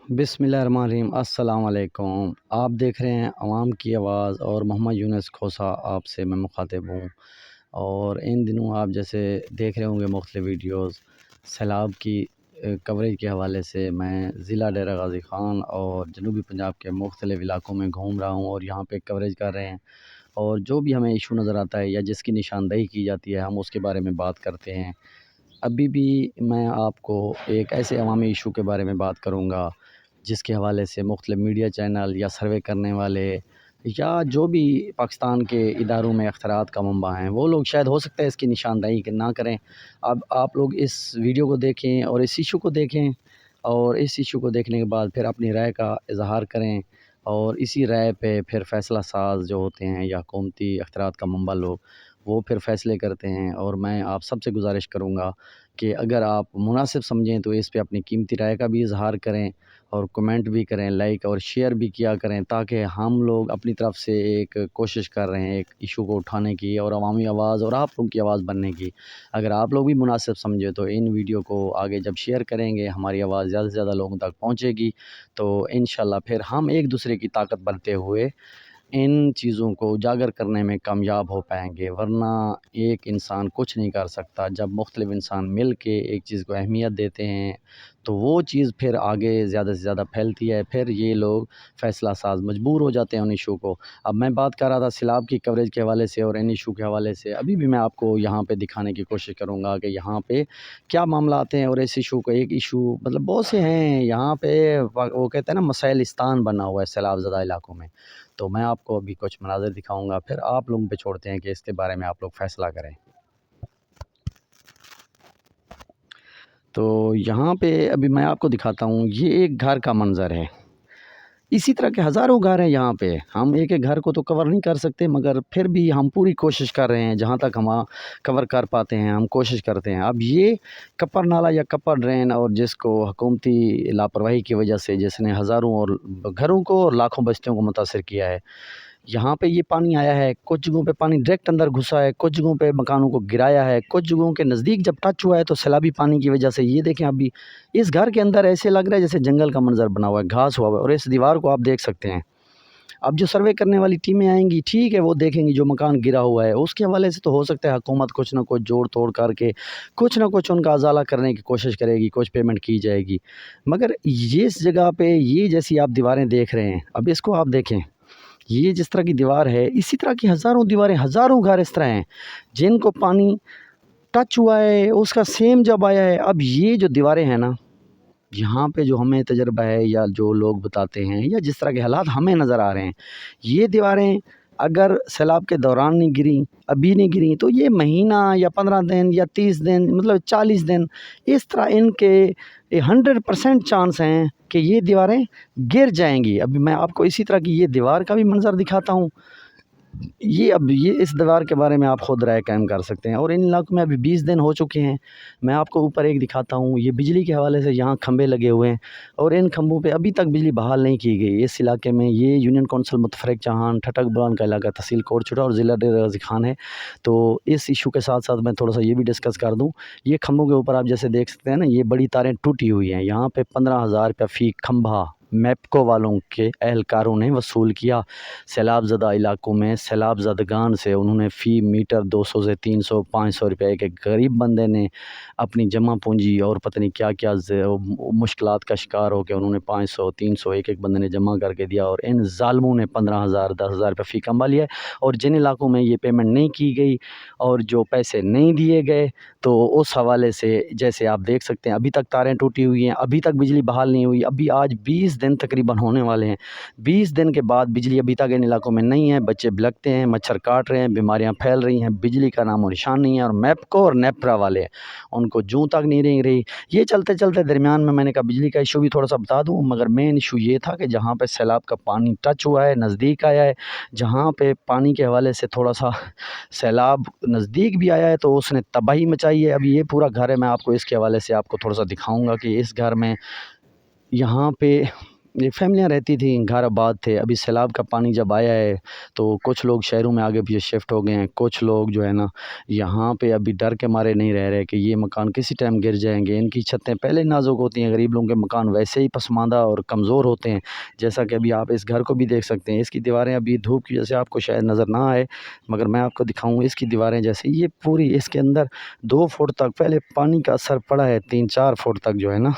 بسم اللہ الرحمن الرحیم۔ السلام علیکم۔ آپ دیکھ رہے ہیں عوام کی آواز اور محمد یونس کھوسا آپ سے میں مخاطب ہوں۔ اور ان دنوں آپ جیسے دیکھ رہے ہوں گے مختلف ویڈیوز سیلاب کی کوریج کے حوالے سے میں ضلع ڈیرہ غازی خان اور جنوبی پنجاب کے مختلف علاقوں میں گھوم رہا ہوں اور یہاں پہ کوریج کر رہے ہیں، اور جو بھی ہمیں ایشو نظر آتا ہے یا جس کی نشاندہی کی جاتی ہے ہم اس کے بارے میں بات کرتے ہیں۔ ابھی بھی میں آپ کو ایک ایسے عوامی ایشو کے بارے میں بات کروں گا جس کے حوالے سے مختلف میڈیا چینل یا سروے کرنے والے یا جو بھی پاکستان کے اداروں میں اختراعات کا منبع ہیں وہ لوگ شاید ہو سکتا ہے اس کی نشاندہی نہ کریں۔ اب آپ لوگ اس ویڈیو کو دیکھیں اور اس ایشو کو دیکھیں، اور اس ایشو کو دیکھنے کے بعد پھر اپنی رائے کا اظہار کریں، اور اسی رائے پہ پھر فیصلہ ساز جو ہوتے ہیں یا حکومتی اختراعات کا منبع لوگ وہ پھر فیصلے کرتے ہیں۔ اور میں آپ سب سے گزارش کروں گا کہ اگر آپ مناسب سمجھیں تو اس پہ اپنی قیمتی رائے کا بھی اظہار کریں، اور کمنٹ بھی کریں، لائک اور شیئر بھی کیا کریں، تاکہ ہم لوگ اپنی طرف سے ایک کوشش کر رہے ہیں ایک ایشو کو اٹھانے کی اور عوامی آواز اور آپ لوگوں کی آواز بننے کی۔ اگر آپ لوگ بھی مناسب سمجھے تو ان ویڈیو کو آگے جب شیئر کریں گے ہماری آواز زیادہ سے زیادہ لوگوں تک پہنچے گی، تو انشاءاللہ پھر ہم ایک دوسرے کی طاقت بنتے ہوئے ان چیزوں کو اجاگر کرنے میں کامیاب ہو پائیں گے۔ ورنہ ایک انسان کچھ نہیں کر سکتا، جب مختلف انسان مل کے ایک چیز کو اہمیت دیتے ہیں تو وہ چیز پھر آگے زیادہ سے زیادہ پھیلتی ہے، پھر یہ لوگ فیصلہ ساز مجبور ہو جاتے ہیں ان ایشو کو۔ اب میں بات کر رہا تھا سیلاب کی کوریج کے حوالے سے اور ان ایشو کے حوالے سے، ابھی بھی میں آپ کو یہاں پہ دکھانے کی کوشش کروں گا کہ یہاں پہ کیا معاملات ہیں، اور اس ایشو کو ایک ایشو مطلب بہت سے ہیں یہاں پہ، وہ کہتے ہیں نا مسائلستان بنا ہوا ہے سیلاب زدہ علاقوں میں۔ تو میں آپ کو ابھی کچھ مناظر دکھاؤں گا، پھر آپ لوگوں پہ چھوڑتے ہیں کہ اس کے بارے میں آپ لوگ فیصلہ کریں۔ تو یہاں پہ ابھی میں آپ کو دکھاتا ہوں، یہ ایک گھر کا منظر ہے، اسی طرح کے ہزاروں گھر ہیں یہاں پہ۔ ہم ایک ایک گھر کو تو کور نہیں کر سکتے، مگر پھر بھی ہم پوری کوشش کر رہے ہیں جہاں تک ہم کور کر پاتے ہیں ہم کوشش کرتے ہیں۔ اب یہ کپر نالا یا کپر ڈرین، اور جس کو حکومتی لاپرواہی کی وجہ سے جس نے ہزاروں اور گھروں کو اور لاکھوں بستیوں کو متاثر کیا ہے، یہاں پہ یہ پانی آیا ہے، کچھ جگہوں پہ پانی ڈائریکٹ اندر گھسا ہے، کچھ جگہوں پہ مکانوں کو گرایا ہے، کچھ جگہوں کے نزدیک جب ٹچ ہوا ہے تو سیلابی پانی کی وجہ سے یہ دیکھیں ابھی اس گھر کے اندر ایسے لگ رہا ہے جیسے جنگل کا منظر بنا ہوا ہے، گھاس ہوا ہوا ہے، اور اس دیوار کو آپ دیکھ سکتے ہیں۔ اب جو سروے کرنے والی ٹیمیں آئیں گی ٹھیک ہے، وہ دیکھیں گی جو مکان گرا ہوا ہے اس کے حوالے سے تو ہو سکتا ہے حکومت کچھ نہ کچھ جوڑ توڑ کر کے کچھ نہ کچھ ان کا ازالہ کرنے کی کوشش کرے گی، کچھ پیمنٹ کی جائے گی، مگر یہ اس جگہ پہ یہ جیسی آپ دیواریں دیکھ رہے ہیں، اب اس کو آپ دیکھیں، یہ جس طرح کی دیوار ہے اسی طرح کی ہزاروں دیواریں، ہزاروں گھر اس طرح ہیں جن کو پانی ٹچ ہوا ہے، اس کا سیم جب آیا ہے۔ اب یہ جو دیواریں ہیں نا، یہاں پہ جو ہمیں تجربہ ہے یا جو لوگ بتاتے ہیں یا جس طرح کے حالات ہمیں نظر آ رہے ہیں، یہ دیواریں اگر سیلاب کے دوران نہیں گریں، ابھی نہیں گریں، تو یہ مہینہ یا 15 دن یا 30 دن مطلب 40 دن اس طرح ان کے 100% چانس ہیں کہ یہ دیواریں گر جائیں گی۔ ابھی میں آپ کو اسی طرح کی یہ دیوار کا بھی منظر دکھاتا ہوں، اب یہ اس دیوار کے بارے میں آپ خود رائے قائم کر سکتے ہیں۔ اور ان علاقوں میں ابھی 20 دن ہو چکے ہیں۔ میں آپ کو اوپر ایک دکھاتا ہوں، یہ بجلی کے حوالے سے یہاں کھمبے لگے ہوئے ہیں، اور ان کھمبوں پہ ابھی تک بجلی بحال نہیں کی گئی۔ اس علاقے میں یہ یونین کونسل متفرق جہان ٹھٹک بلان کا علاقہ تحصیل کوٹ چھٹا اور ضلع ڈیرہ غازی خان ہے۔ تو اس ایشو کے ساتھ ساتھ میں تھوڑا سا یہ بھی ڈسکس کر دوں، یہ کھمبوں کے اوپر آپ جیسے دیکھ سکتے ہیں نا، یہ بڑی تاریں ٹوٹی ہوئی ہیں، یہاں پہ 15,000 روپیہ فی کھمبا میپکو والوں کے اہلکاروں نے وصول کیا۔ سیلاب زدہ علاقوں میں سیلاب زدگان سے انہوں نے فی میٹر 200 سے 300 500 روپے ایک ایک غریب بندے نے اپنی جمع پونجی اور پتہ نہیں کیا کیا مشکلات کا شکار ہو کے انہوں نے 500 300 ایک ایک بندے نے جمع کر کے دیا، اور ان ظالموں نے 15,000 10,000 روپے فی کھمبا لیا ہے۔ اور جن علاقوں میں یہ پیمنٹ نہیں کی گئی اور جو پیسے نہیں دیے گئے، تو اس حوالے سے جیسے آپ دیکھ سکتے ہیں ابھی تک تاریں ٹوٹی ہوئی ہیں، ابھی تک بجلی بحال نہیں ہوئی، ابھی آج 20 دن تقریباً ہونے والے ہیں۔ 20 دن کے بعد بجلی ابھی تک ان علاقوں میں نہیں ہے، بچے بلکتے ہیں، مچھر کاٹ رہے ہیں، بیماریاں پھیل رہی ہیں، بجلی کا نام و نشان نہیں ہے، اور میپکو اور نیپرا والے ان کو جوں تک نہیں رہی۔ یہ چلتے چلتے درمیان میں نے کہا بجلی کا ایشو بھی تھوڑا سا بتا دوں، مگر مین ایشو یہ تھا کہ جہاں پہ سیلاب کا پانی ٹچ ہوا ہے، نزدیک آیا ہے، جہاں پہ پانی کے حوالے سے تھوڑا سا سیلاب نزدیک بھی آیا ہے تو اس نے تباہی مچائی ہے۔ ابھی یہ پورا گھر ہے، میں آپ کو اس کے حوالے سے آپ کو تھوڑا سا دکھاؤں گا کہ اس گھر میں یہاں پہ ये फैमिलियाँ रहती थी, घर आबाद थे। अभी सैलाब का पानी जब आया है तो कुछ लोग शहरों में आगे पीछे शिफ्ट हो गए हैं। कुछ लोग जो है ना यहाँ पे अभी डर के मारे नहीं रह रहे कि ये मकान किसी टाइम गिर जाएंगे। इनकी छतें पहले नाजुक होती हैं, गरीब लोगों के मकान वैसे ही पसमानदा और कमज़ोर होते हैं। जैसा कि अभी आप इस घर को भी देख सकते हैं, इसकी दीवारें अभी धूप की वजह से आपको शायद नज़र ना आए, मगर मैं आपको दिखाऊँ इसकी दीवारें जैसे ये पूरी इसके अंदर 2 फुट तक पहले पानी का असर पड़ा है, 3-4 फुट तक जो है ना।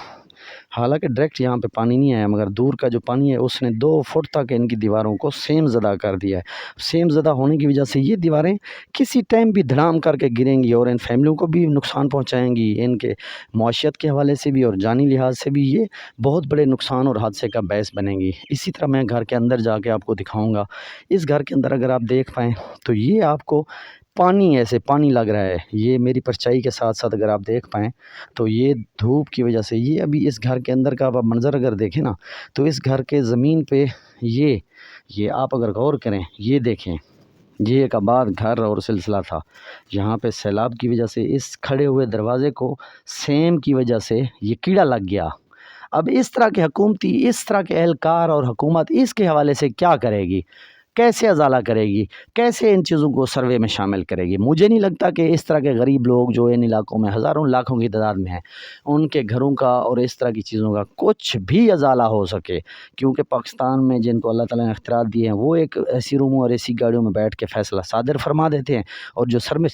हालांकि डायरेक्ट यहाँ पे पानी नहीं आया, मगर दूर का जो पानी है उसने 2 फुट तक इनकी दीवारों को सेम ज़दा कर दिया है। सेम ज़दा होने की वजह से ये दीवारें किसी टाइम भी धड़ाम करके गिरेंगी और इन फैमिलियों को भी नुकसान पहुँचाएंगी। इनके मौशियत के हवाले से भी और जानी लिहाज से भी ये बहुत बड़े नुकसान और हादसे का बायस बनेंगी। इसी तरह मैं घर के अंदर जाके आपको दिखाऊँगा। इस घर के अंदर अगर आप देख पाएँ तो ये आपको पानी ऐसे पानी लग रहा है। ये मेरी परछाई के साथ साथ अगर आप देख पाएँ तो ये धूप की वजह से ये अभी इस घर के अंदर का आप मंज़र अगर देखें ना तो इस घर के ज़मीन पे ये आप अगर गौर करें, ये देखें, ये एक आबाद घर और सिलसिला था। यहाँ पे सैलाब की वजह से इस खड़े हुए दरवाज़े को सेम की वजह से ये कीड़ा लग गया। अब इस तरह के हुकूमती, इस तरह के एहलकार और हुकूमत इसके हवाले से क्या करेगी, कैसे अजाला करेगी, कैसे इन चीज़ों को सर्वे में शामिल करेगी। मुझे नहीं लगता कि इस तरह के गरीब लोग जो इन इलाकों में हज़ारों लाखों की तादाद में हैं, उनके घरों का और इस तरह की चीज़ों का कुछ भी अजाला हो सके। क्योंकि पाकिस्तान में जिनको अल्लाह ताला ने इख्तियार दिए हैं वो एक ऐसी रूमों और ऐसी गाड़ियों में बैठ के फ़ैसला सादर फरमा देते हैं, और जो सर में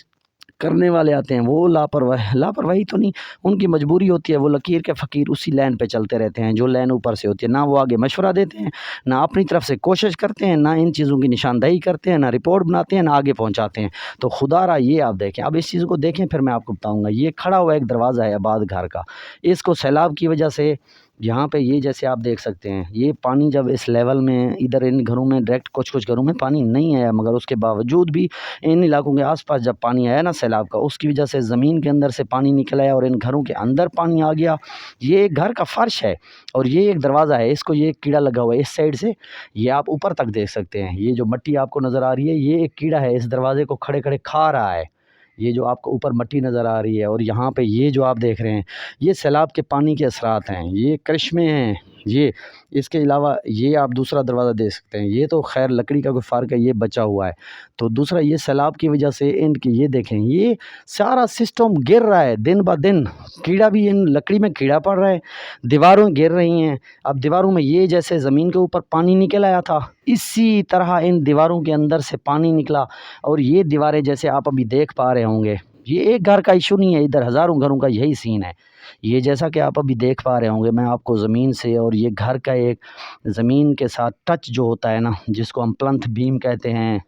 करने वाले आते हैं वो लापरवाही तो नहीं, उनकी मजबूरी होती है। वो लकीर के फ़कीर उसी लाइन पे चलते रहते हैं जो लाइन ऊपर से होती है। ना वो आगे मशवरा देते हैं, ना अपनी तरफ से कोशिश करते हैं, ना इन चीज़ों की निशानदही करते हैं, ना रिपोर्ट बनाते हैं, ना आगे पहुंचाते हैं। तो खुदारा ये आप देखें, अब इस चीज़ को देखें फिर मैं आपको बताऊँगा। ये खड़ा हुआ एक दरवाज़ा है आबाद घर का, इसको सैलाब की वजह से यहाँ पे ये जैसे आप देख सकते हैं, ये पानी जब इस लेवल में इधर इन घरों में डायरेक्ट कुछ घरों में पानी नहीं आया, मगर उसके बावजूद भी इन इलाकों के आसपास जब पानी आया ना सैलाब का, उसकी वजह से ज़मीन के अंदर से पानी निकल आया और इन घरों के अंदर पानी आ गया। ये एक घर का फ़र्श है और ये एक दरवाज़ा है, इसको ये कीड़ा लगा हुआ है इस साइड से, ये आप ऊपर तक देख सकते हैं। ये जो मिट्टी आपको नज़र आ रही है ये एक कीड़ा है, इस दरवाज़े को खड़े खड़े खा रहा है। ये जो आपको ऊपर मिट्टी नज़र आ रही है और यहाँ पे ये जो आप देख रहे हैं ये सैलाब के पानी के असरात हैं, ये करिश्मे हैं ये। इसके अलावा ये आप दूसरा दरवाज़ा देख सकते हैं, ये तो खैर लकड़ी का कोई फ़र्क है, ये बचा हुआ है। तो दूसरा ये सैलाब की वजह से इनकी ये देखें, ये सारा सिस्टम गिर रहा है दिन ब दिन। कीड़ा भी इन लकड़ी में कीड़ा पड़ रहा है, दीवारों गिर रही हैं। अब दीवारों में ये जैसे ज़मीन के ऊपर पानी निकल आया था, इसी तरह इन दीवारों के अंदर से पानी निकला। और ये दीवारें जैसे आप अभी देख पा रहे होंगे, ये एक घर का इशू नहीं है, इधर हज़ारों घरों का यही सीन है। ये जैसा कि आप अभी देख पा रहे होंगे, मैं आपको ज़मीन से और ये घर का एक ज़मीन के साथ टच जो होता है ना, जिसको हम प्लंथ बीम कहते हैं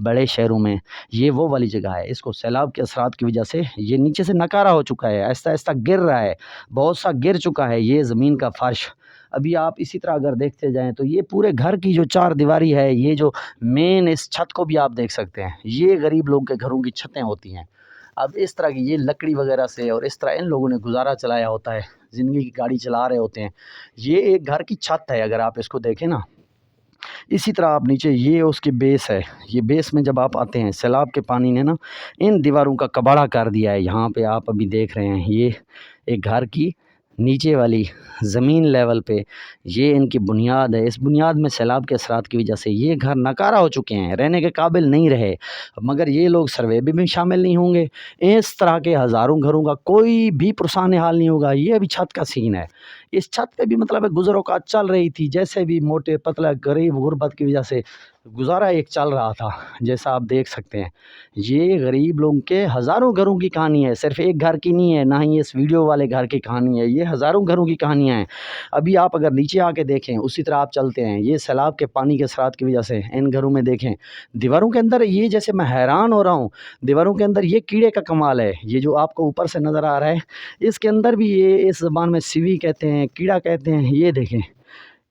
बड़े शहरों में, ये वो वाली जगह है। इसको सैलाब के असरात की वजह से ये नीचे से नकारा हो चुका है, आहिस्ता आहिस्ता गिर रहा है, बहुत सा गिर चुका है ये ज़मीन का फ़र्श। अभी आप इसी तरह अगर देखते जाएँ तो ये पूरे घर की जो चार दीवारी है, ये जो मेन इस छत को भी आप देख सकते हैं, ये गरीब लोगों के घरों की छतें होती हैं। अब इस तरह की ये लकड़ी वगैरह से और इस तरह इन लोगों ने गुजारा चलाया होता है, ज़िंदगी की गाड़ी चला रहे होते हैं। ये एक घर की छत है अगर आप इसको देखें ना। इसी तरह आप नीचे ये उसकी बेस है, ये बेस में जब आप आते हैं सैलाब के पानी ने ना इन दीवारों का कबाड़ा कर दिया है। यहाँ पे आप अभी देख रहे हैं ये एक घर की नीचे वाली ज़मीन लेवल पे ये इनकी बुनियाद है। इस बुनियाद में सैलाब के असरात की वजह से ये घर नकारा हो चुके हैं, रहने के काबिल नहीं रहे। मगर ये लोग सर्वे भी शामिल नहीं होंगे। इस तरह के हज़ारों घरों का कोई भी पुरसान हाल नहीं होगा। ये अभी छत का सीन है, इस छत पे भी मतलब गुज़र औक़ात चल रही थी, जैसे भी मोटे पतला गरीब गुरबत की वजह से गुजारा एक चल रहा था। जैसा आप देख सकते हैं ये गरीब लोगों के हज़ारों घरों की कहानी है, सिर्फ एक घर की नहीं है, ना ही इस वीडियो वाले घर की कहानी है, ये हज़ारों घरों की कहानियाँ हैं। अभी आप अगर नीचे आके देखें उसी तरह आप चलते हैं, ये सैलाब के पानी के असरात की वजह से इन घरों में देखें दीवारों के अंदर ये जैसे मैं हैरान हो रहा हूँ, दीवारों के अंदर ये कीड़े का कमाल है। ये जो आपको ऊपर से नज़र आ रहा है इसके अंदर भी ये इस ज़बान में सिवी कहते हैं, कीड़ा कहते हैं। ये देखें,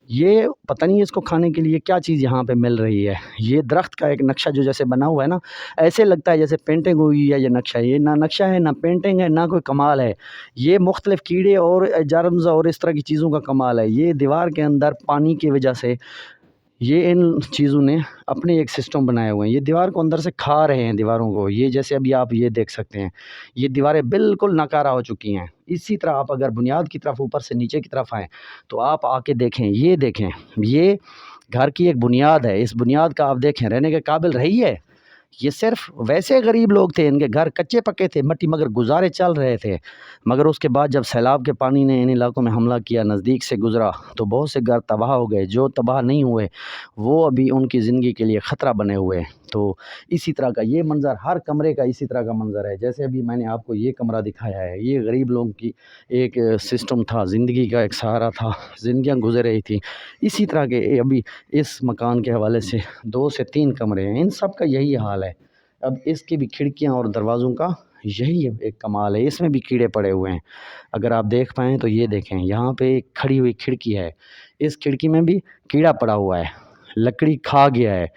ये पता नहीं इसको खाने के लिए क्या चीज़ यहाँ पे मिल रही है। ये दरख्त का एक नक्शा जो जैसे बना हुआ है ना, ऐसे लगता है जैसे पेंटिंग हुई है ये नक्शा। ये ना नक्शा है, ना पेंटिंग है, ना कोई कमाल है। ये मुख्तलिफ़ कीड़े और जर्म्स और इस तरह की चीज़ों का कमाल है। ये दीवार के अंदर पानी की वजह से ये इन चीज़ों ने अपने एक सिस्टम बनाए हुए हैं। ये दीवार को अंदर से खा रहे हैं दीवारों को। ये जैसे अभी आप ये देख सकते हैं, ये दीवारें बिल्कुल नकारा हो चुकी हैं। इसी तरह आप अगर बुनियाद की तरफ ऊपर से नीचे की तरफ आएँ तो आप आके देखें, ये देखें, ये घर की एक बुनियाद है। इस बुनियाद का आप देखें रहने के काबिल रही है? ये सिर्फ वैसे गरीब लोग थे, इनके घर कच्चे पक्के थे, मट्टी, मगर गुजारे चल रहे थे। मगर उसके बाद जब सैलाब के पानी ने इन इलाकों में हमला किया, नज़दीक से गुजरा, तो बहुत से घर तबाह हो गए। जो तबाह नहीं हुए वो अभी उनकी ज़िंदगी के लिए ख़तरा बने हुए हैं। तो इसी तरह का ये मंज़र, हर कमरे का इसी तरह का मंज़र है। जैसे अभी मैंने आपको ये कमरा दिखाया है, ये गरीब लोगों की एक सिस्टम था, ज़िंदगी का एक सहारा था, ज़िंदगियाँ गुजर रही थी। इसी तरह के अभी इस मकान के हवाले से 2 से 3 कमरे हैं, इन सब का यही हाल है। अब इसकी भी खिड़कियाँ और दरवाज़ों का यही एक कमाल है, इसमें भी कीड़े पड़े हुए हैं। अगर आप देख पाएँ तो ये देखें, यहाँ पे एक खड़ी हुई खिड़की है, इस खिड़की में भी कीड़ा पड़ा हुआ है, लकड़ी खा गया है।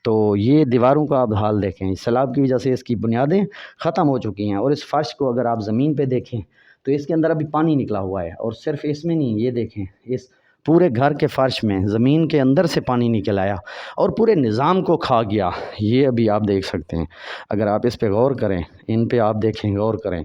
तो ये दीवारों का आप हाल देखें, इस सैलाब की वजह से इसकी बुनियादें ख़त्म हो चुकी हैं। और इस फ़र्श को अगर आप ज़मीन पे देखें तो इसके अंदर अभी पानी निकला हुआ है। और सिर्फ इसमें नहीं, ये देखें, इस पूरे घर के फ़र्श में ज़मीन के अंदर से पानी निकल आया और पूरे निज़ाम को खा गया। ये अभी आप देख सकते हैं। अगर आप इस पे गौर करें, इन पे आप देखें, गौर करें,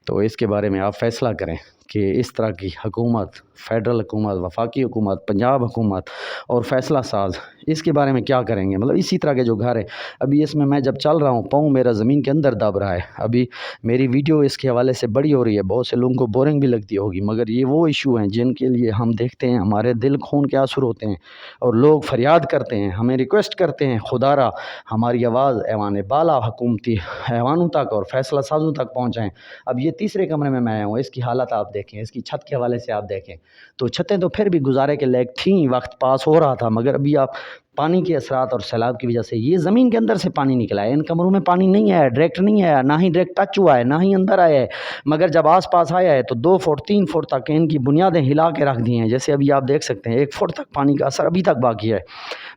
तो इसके बारे में आप फ़ैसला करें कि इस तरह की हुकूमत, फ़ेडरल हुकूमत, वफाकी हुकूमत, पंजाब हुकूमत और फ़ैसला साज इसके बारे में क्या करेंगे। मतलब इसी तरह के जो घर है, अभी इसमें मैं जब चल रहा हूँ, पाँव मेरा ज़मीन के अंदर दब रहा है। अभी मेरी वीडियो इसके हवाले से बड़ी हो रही है, बहुत से लोगों को बोरिंग भी लगती होगी, मगर ये वो इशू हैं जिनके लिए हम देखते हैं, हमारे दिल खून के आंसू होते हैं और लोग फरियाद करते हैं, हमें रिक्वेस्ट करते हैं, खुदारा हमारी आवाज़ ऐवान बाला हुकूमती ऐवानों तक और फ़ैसला साजों तक पहुँचाएँ। अब ये तीसरे कमरे में मैं आया हूँ, इसकी हालत आप देखें, इसकी छत के हवाले से आप देखें, तो छतें तो फिर भी गुजारे के लायक थीं, वक्त पास हो रहा था। मगर अभी आप पानी के असरात और सैलाब की वजह से ये ज़मीन के अंदर से पानी निकला है। इन कमरों में पानी नहीं आया, डायरेक्ट नहीं आया, ना ही डायरेक्ट टच हुआ है, ना ही अंदर आया है। मगर जब आस पास आया है तो 2 फुट 3 फुट तक इनकी बुनियादें हिला के रख दी हैं। जैसे अभी आप देख सकते हैं, 1 फुट तक पानी का असर अभी तक बाकी है।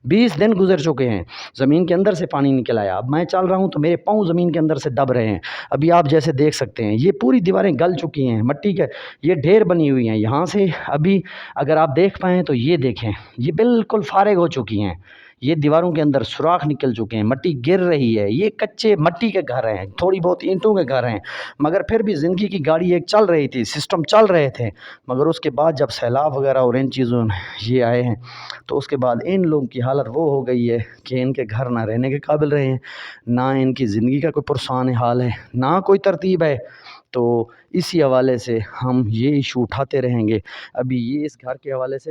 20 दिन गुजर चुके हैं, ज़मीन के अंदर से पानी निकल आया। अब मैं चल रहा हूँ तो मेरे पाँव ज़मीन के अंदर से दब रहे हैं। अभी आप जैसे देख सकते हैं, ये पूरी दीवारें गल चुकी हैं, मिट्टी के ये ढेर बनी हुई हैं। यहाँ से अभी अगर आप देख पाएँ तो ये देखें, ये बिल्कुल फारिग हो चुकी हैं। ये दीवारों के अंदर सुराख निकल चुके हैं, मिट्टी गिर रही है। ये कच्चे मट्टी के घर हैं, थोड़ी बहुत ईंटों के घर हैं, मगर फिर भी ज़िंदगी की गाड़ी एक चल रही थी, सिस्टम चल रहे थे। मगर उसके बाद जब सैलाब वगैरह और इन चीज़ों में ये आए हैं, तो उसके बाद इन लोगों की हालत वो हो गई है कि इनके घर ना रहने के काबिल रहे हैं, ना इनकी ज़िंदगी का कोई पुरसान हाल है, ना कोई तरतीब है। तो इसी हवाले से हम ये इशू उठाते रहेंगे। अभी ये इस घर के हवाले से